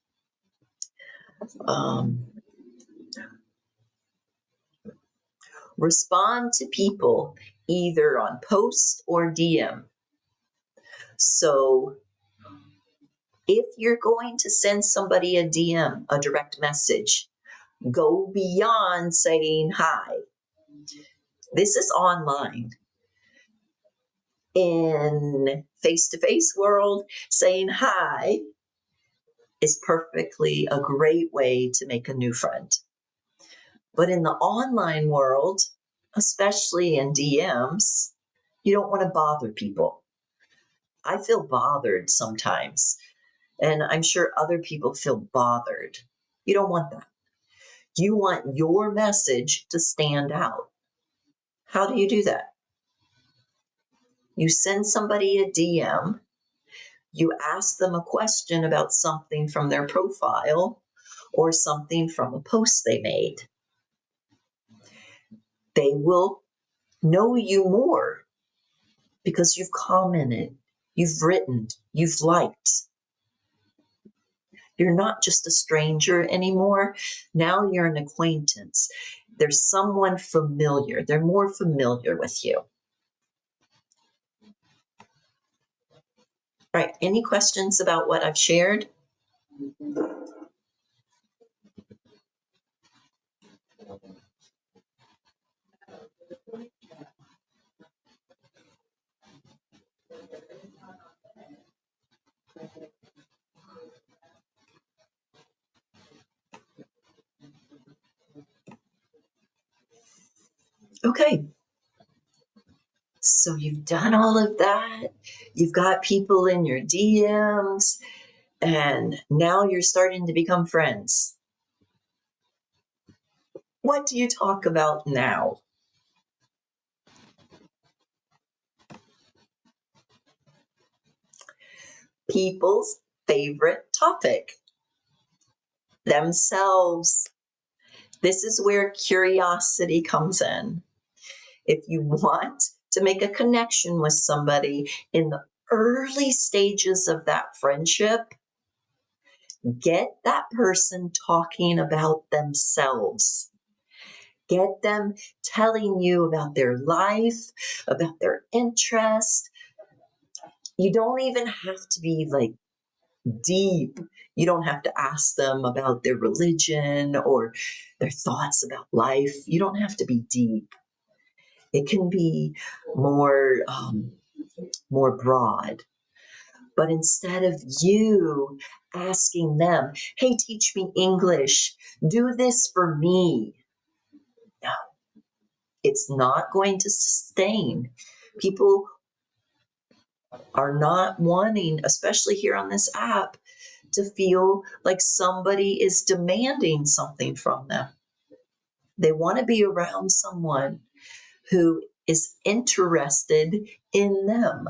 Respond to people either on post or DM. So if you're going to send somebody a DM, a direct message, go beyond saying hi. This is online. In face-to-face world, saying hi is perfectly a great way to make a new friend. But in the online world, especially in DMs, you don't want to bother people. I feel bothered sometimes, and I'm sure other people feel bothered. You don't want that. You want your message to stand out. How do you do that? You send somebody a DM, you ask them a question about something from their profile or something from a post they made. They will know you more because you've commented, you've written, you've liked. You're not just a stranger anymore. Now you're an acquaintance. There's someone familiar. They're more familiar with you. All right, any questions about what I've shared? Okay. So you've done all of that. You've got people in your DMs, and now you're starting to become friends. What do you talk about now? People's favorite topic, themselves. This is where curiosity comes in. If you want to make a connection with somebody in the early stages of that friendship, get that person talking about themselves. Get them telling you about their life, about their interest. You don't even have to be like deep. You don't have to ask them about their religion or their thoughts about life. You don't have to be deep. It can be more broad. But instead of you asking them, "Hey, teach me English, do this for me," no, it's not going to sustain. People are not wanting, especially here on this app, to feel like somebody is demanding something from them. They want to be around someone who is interested in them.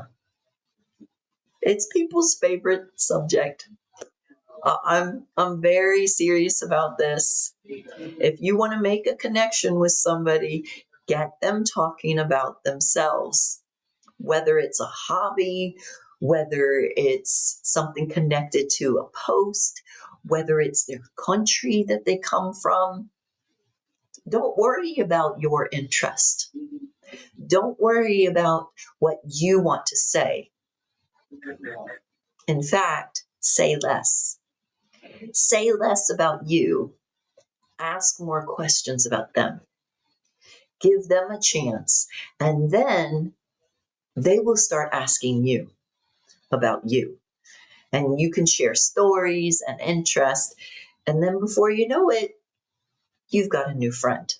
It's people's favorite subject. I'm very serious about this. If you want to make a connection with somebody, get them talking about themselves. whether it's a hobby, whether it's something connected to a post, whether it's their country that they come from. Don't worry about your interest. Don't worry about what you want to say. In fact, say less. Say less about you. Ask more questions about them. Give them a chance, and then they will start asking you about you. And you can share stories and interests. And then before you know it, you've got a new friend.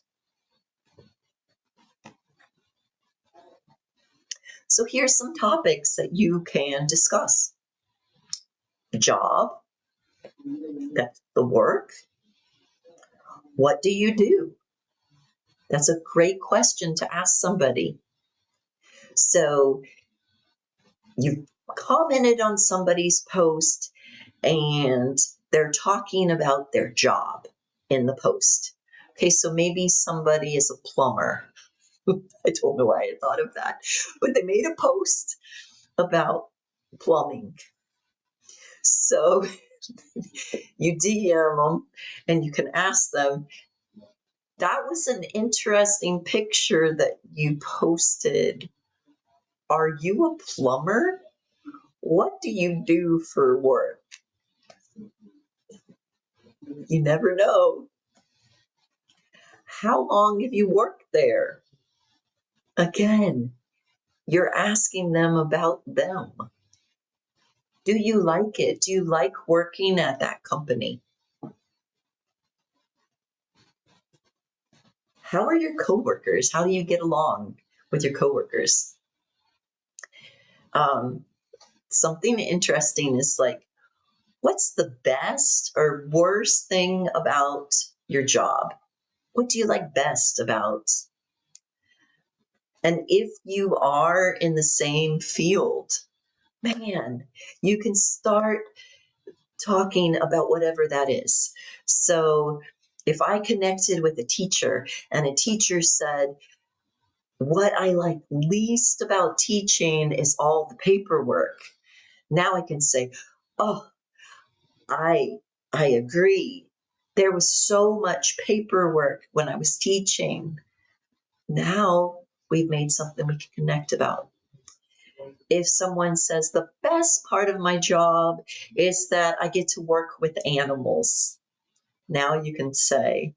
So here's some topics that you can discuss. The job, that's the work. What do you do? That's a great question to ask somebody. So you've commented on somebody's post and they're talking about their job in the post. Okay, so maybe somebody is a plumber. I don't know why I thought of that, but they made a post about plumbing. So you DM them and you can ask them, that was an interesting picture that you posted. Are you a plumber? What do you do for work? You never know. How long have you worked there? Again, you're asking them about them. Do you like it? Do you like working at that company? How are your coworkers? How do you get along with your coworkers? Something interesting is like, what's the best or worst thing about your job? What do you like best about? And if you are in the same field, man, you can start talking about whatever that is. So if I connected with a teacher and a teacher said, what I like least about teaching is all the paperwork. Now I can say, oh, I agree. There was so much paperwork when I was teaching. Now we've made something we can connect about. If someone says the best part of my job is that I get to work with animals, now you can say,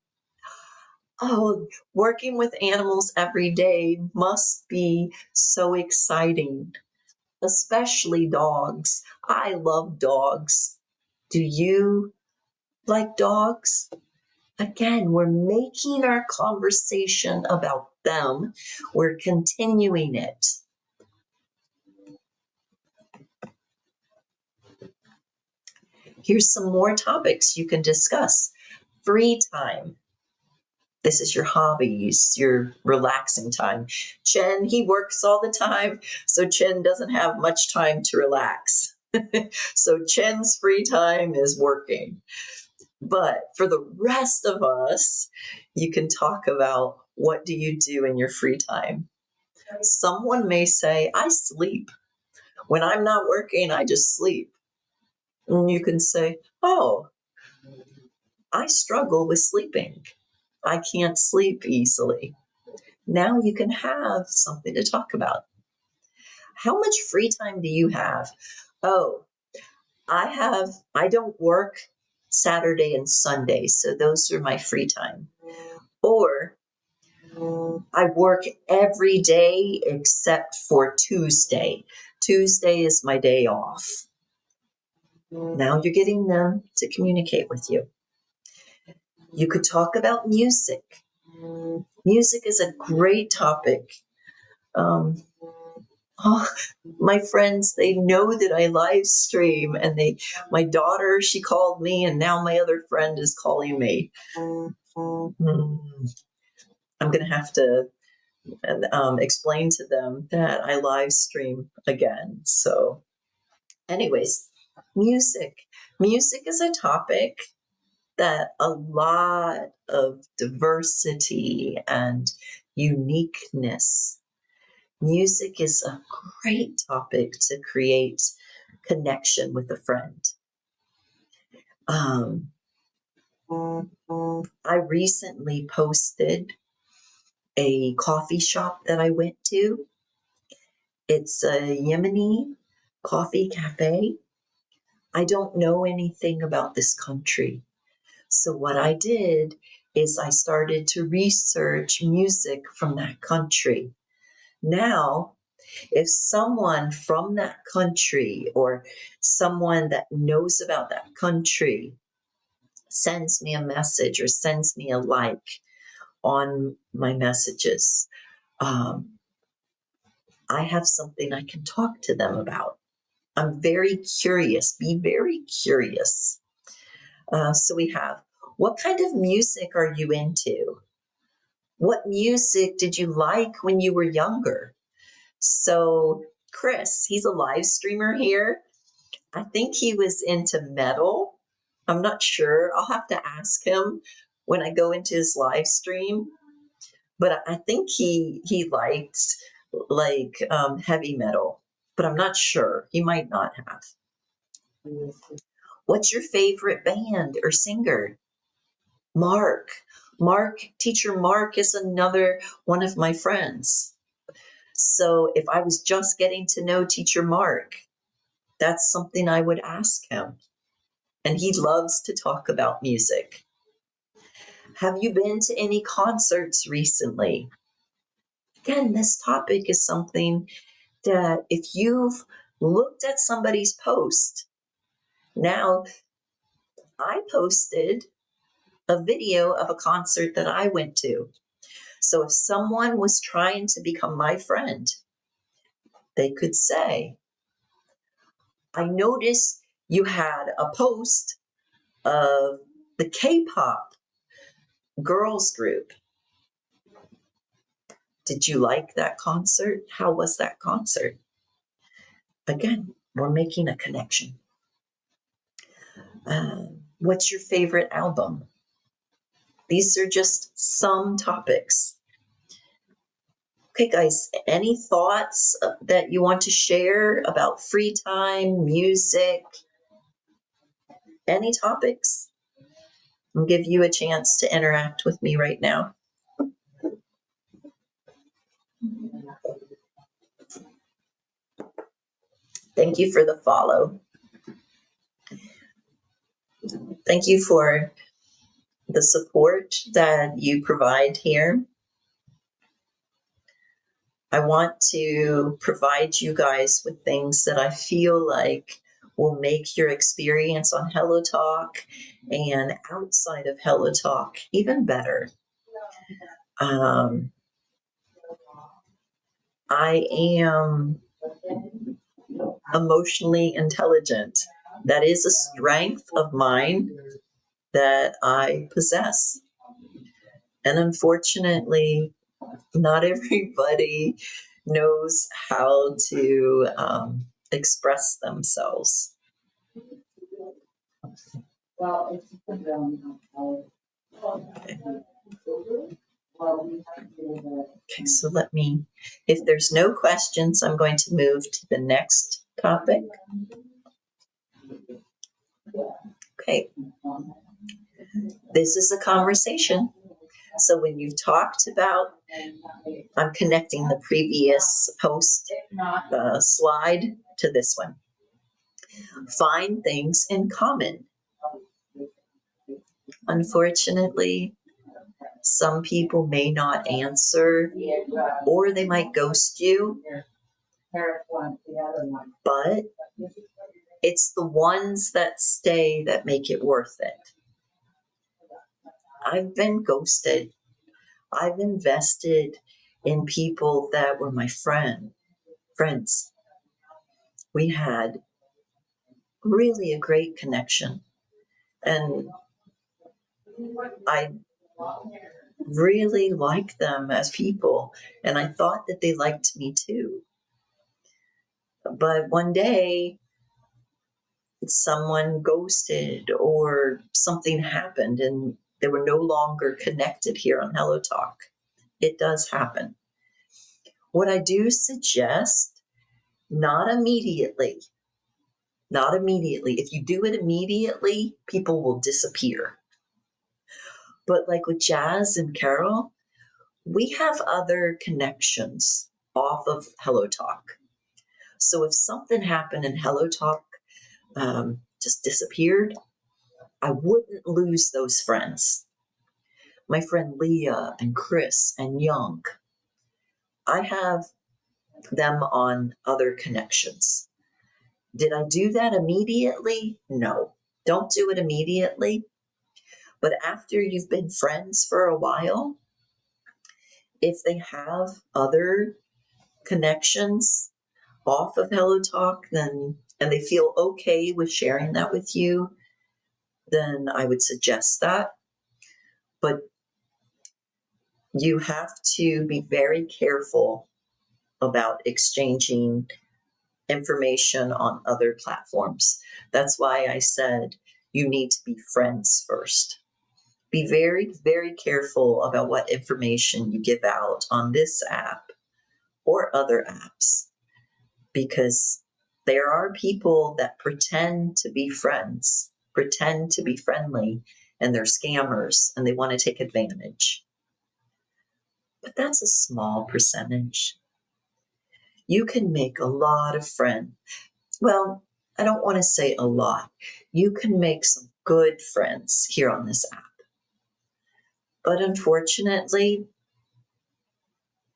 oh, working with animals every day must be so exciting, especially dogs. I love dogs. Do you like dogs? Again, we're making our conversation about them. We're continuing it. Here's some more topics you can discuss. Free time. This is your hobbies, your relaxing time. Chen, he works all the time, so Chen doesn't have much time to relax. So Chen's free time is working. But for the rest of us, you can talk about, what do you do in your free time? Someone may say, I sleep. When I'm not working, I just sleep. And you can say, oh, I struggle with sleeping. I can't sleep easily. Now you can have something to talk about. How much free time do you have? Oh, I don't work Saturday and Sunday, so those are my free time. Or I work every day except for Tuesday. Tuesday is my day off. Now you're getting them to communicate with you. You could talk about music. Music is a great topic. Oh, my friends, they know that I live stream, and my daughter, she called me, and now my other friend is calling me. I'm going to have to explain to them that I live stream again. So anyways, music. Music is a topic that a lot of diversity and uniqueness Music is a great topic to create connection with a friend. I recently posted a coffee shop that I went to. It's a Yemeni coffee cafe. I don't know anything about this country. So what I did is I started to research music from that country. Now, if someone from that country or someone that knows about that country sends me a message or sends me a like on my messages, um, I have something I can talk to them about. I'm very curious. Be very curious. So we have, what kind of music are you into? What music did you like when you were younger? So Chris, he's a live streamer here. I think he was into metal. I'm not sure. I'll have to ask him when I go into his live stream. But I think he liked like heavy metal, but I'm not sure. He might not have. What's your favorite band or singer? Mark. Teacher Mark is another one of my friends. So if I was just getting to know Teacher Mark, that's something I would ask him. And he loves to talk about music. Have you been to any concerts recently? Again, this topic is something that if you've looked at somebody's post, now I posted a video of a concert that I went to. So if someone was trying to become my friend, they could say, I noticed you had a post of the K-pop girls group. Did you like that concert? How was that concert? Again, we're making a connection. What's your favorite album? These are just some topics. Okay, guys, any thoughts that you want to share about free time, music, any topics? I'll give you a chance to interact with me right now. Thank you for the follow. Thank you for the support that you provide here. I want to provide you guys with things that I feel like will make your experience on Hellotalk and outside of Hellotalk even better. I am emotionally intelligent. That is a strength of mine that I possess. And unfortunately, not everybody knows how to express themselves. Okay. Okay, so if there's no questions, I'm going to move to the next topic. Okay. This is a conversation. So when you've talked about, I'm connecting the previous post slide to this one. Find things in common. Unfortunately, some people may not answer or they might ghost you, but it's the ones that stay that make it worth it. I've been ghosted. I've invested in people that were my friends. We had really a great connection. And I really liked them as people. And I thought that they liked me too. But one day, someone ghosted or something happened and they were no longer connected here on Hellotalk. It does happen. What I do suggest, not immediately. Not immediately. If you do it immediately, people will disappear. But like with Jazz and Carol, we have other connections off of Hellotalk. So if something happened and Hellotalk just disappeared, I wouldn't lose those friends. My friend Leah and Chris and Young, I have them on other connections. Did I do that immediately? No. Don't do it immediately. But after you've been friends for a while, if they have other connections off of Hellotalk, then and they feel okay with sharing that with you, then I would suggest that. But you have to be very careful about exchanging information on other platforms. That's why I said you need to be friends first. Be very, very careful about what information you give out on this app or other apps, because there are people that pretend to be friends, pretend to be friendly, and they're scammers and they want to take advantage. But that's a small percentage. You can make a lot of friends. Well, I don't want to say a lot. You can make some good friends here on this app. But unfortunately,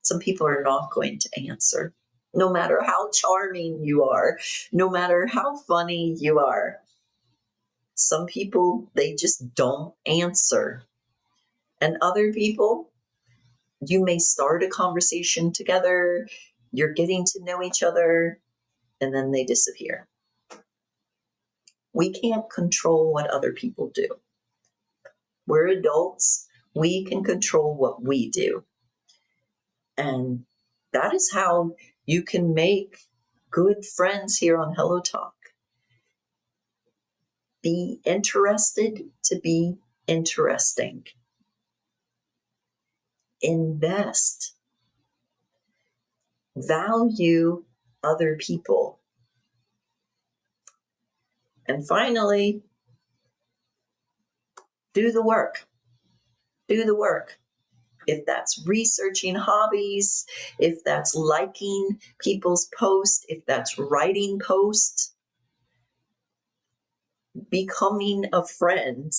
some people are not going to answer. No matter how charming you are, no matter how funny you are, some people, they just don't answer. And other people, you may start a conversation together, you're getting to know each other, and then they disappear. We can't control what other people do. We're adults. We can control what we do. And that is how you can make good friends here on Hellotalk. Be interested to be interesting. Invest. Value other people. And finally, do the work. Do the work. If that's researching hobbies, if that's liking people's posts, if that's writing posts, becoming a friend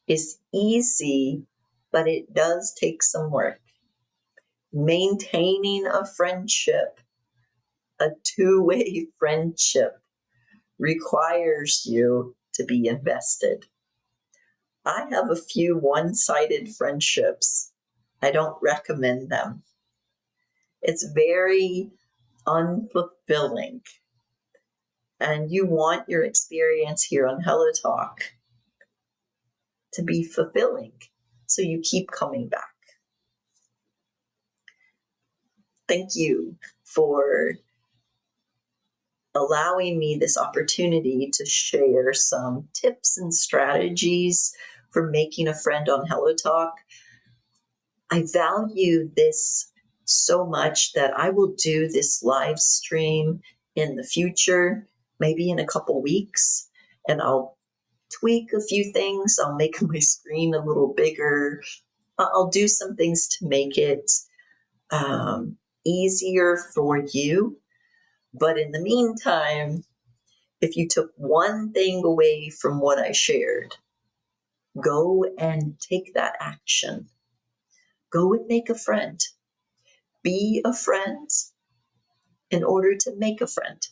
is easy, but it does take some work. Maintaining a friendship, a two-way friendship, requires you to be invested. I have a few one-sided friendships. I don't recommend them. It's very unfulfilling. And you want your experience here on Hellotalk to be fulfilling. So you keep coming back. Thank you for allowing me this opportunity to share some tips and strategies for making a friend on Hellotalk. I value this so much that I will do this live stream in the future, maybe in a couple weeks, and I'll tweak a few things. I'll make my screen a little bigger. I'll do some things to make it easier for you. But in the meantime, if you took one thing away from what I shared, go and take that action. Go and make a friend. Be a friend in order to make a friend.